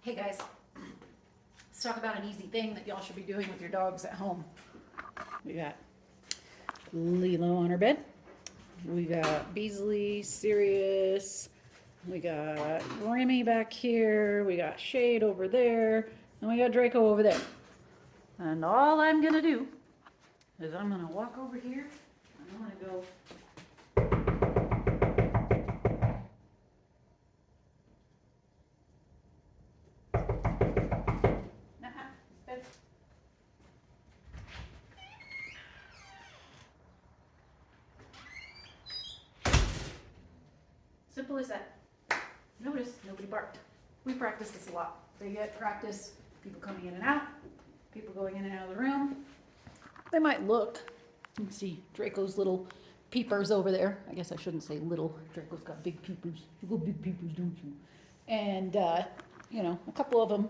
Hey guys, let's talk about an easy thing that y'all should be doing with your dogs at home. We got Lilo on her bed. We got Beasley, Sirius. We got Remy back here. We got Shade over there. And we got Draco over there. And all I'm gonna do is I'm gonna walk over here and I'm gonna go. Bed. Simple as that. Notice nobody barked. We practice this a lot. They get practice, people coming in and out, people going in and out of the room. They might look. You can see Draco's little peepers over there. I guess I shouldn't say little. Draco's got big peepers. You got big peepers, don't you? And, a couple of them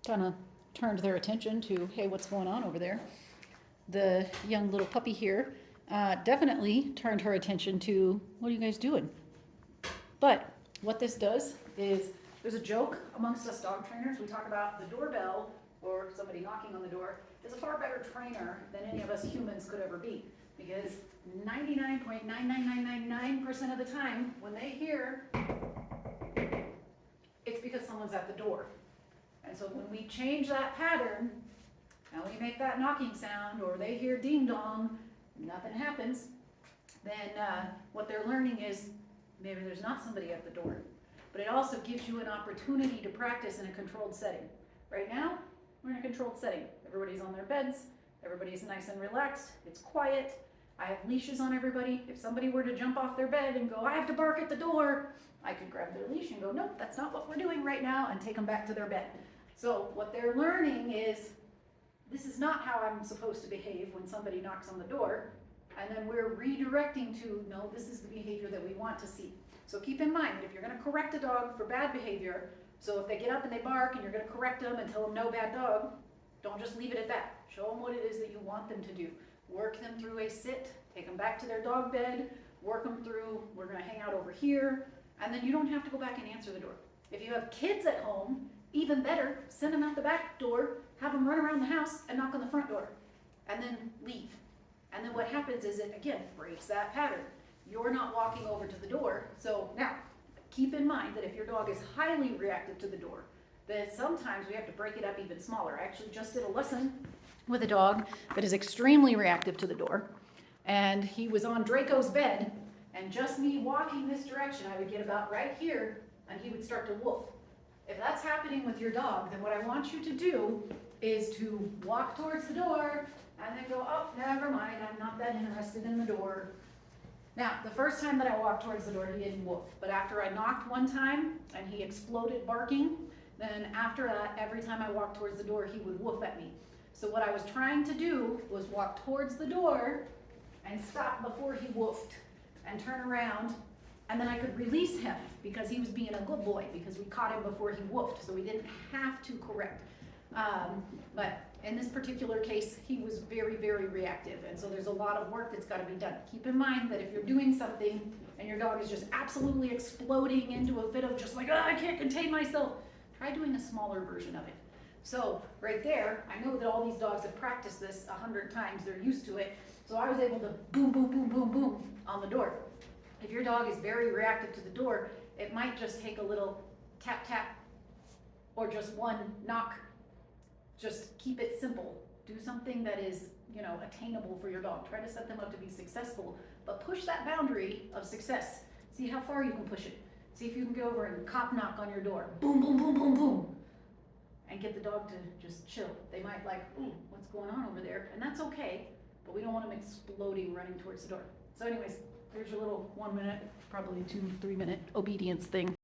kind of turned their attention to, hey, what's going on over there? The young little puppy here definitely turned her attention to, what are you guys doing? But what this does is, there's a joke amongst us dog trainers. We talk about the doorbell or somebody knocking on the door is a far better trainer than any of us humans could ever be. Because 99.99999% of the time, when they hear, it's because someone's at the door. And so when we change that pattern, and we make that knocking sound, or they hear ding dong, nothing happens, then what they're learning is, maybe there's not somebody at the door. But it also gives you an opportunity to practice in a controlled setting. Right now, we're in a controlled setting. Everybody's on their beds, everybody's nice and relaxed, it's quiet. I have leashes on everybody. If somebody were to jump off their bed and go, I have to bark at the door, I could grab their leash and go, nope, that's not what we're doing right now, and take them back to their bed. So what they're learning is, this is not how I'm supposed to behave when somebody knocks on the door. And then we're redirecting to, no, this is the behavior that we want to see. So keep in mind, if you're gonna correct a dog for bad behavior, so if they get up and they bark and you're gonna correct them and tell them no, bad dog, don't just leave it at that. Show them what it is that you want them to do. Work them through a sit, take them back to their dog bed, work them through, we're gonna hang out over here, and then you don't have to go back and answer the door. If you have kids at home, even better, send them out the back door, have them run around the house and knock on the front door, and then leave. And then what happens is it, again, breaks that pattern. You're not walking over to the door. So now, keep in mind that if your dog is highly reactive to the door, that sometimes we have to break it up even smaller. I actually just did a lesson with a dog that is extremely reactive to the door. And he was on Draco's bed, and just me walking this direction, I would get about right here, and he would start to woof. If that's happening with your dog, then what I want you to do is to walk towards the door, and then go, oh, never mind, I'm not that interested in the door. Now, the first time that I walked towards the door, he didn't woof. But after I knocked one time, and he exploded barking, then after that, every time I walked towards the door, he would woof at me. So what I was trying to do was walk towards the door, and stop before he woofed, and turn around, and then I could release him, because he was being a good boy, because we caught him before he woofed, so we didn't have to correct. But in this particular case, he was very, very reactive, and so there's a lot of work that's got to be done. Keep in mind that if you're doing something and your dog is just absolutely exploding into a fit of just like, oh, I can't contain myself, try doing a smaller version of it. So right there, I know that all these dogs have practiced this 100 times, they're used to it, so I was able to boom, boom, boom, boom, boom on the door. If your dog is very reactive to the door, it might just take a little tap, tap, or just one knock. Just keep it simple. Do something that is, attainable for your dog. Try to set them up to be successful, but push that boundary of success. See how far you can push it. See if you can go over and cop knock on your door. Boom, boom, boom, boom, boom. And get the dog to just chill. They might ooh, what's going on over there? And that's okay, but we don't want them exploding running towards the door. So anyways, there's your little 1 minute, probably 2-3 minute obedience thing.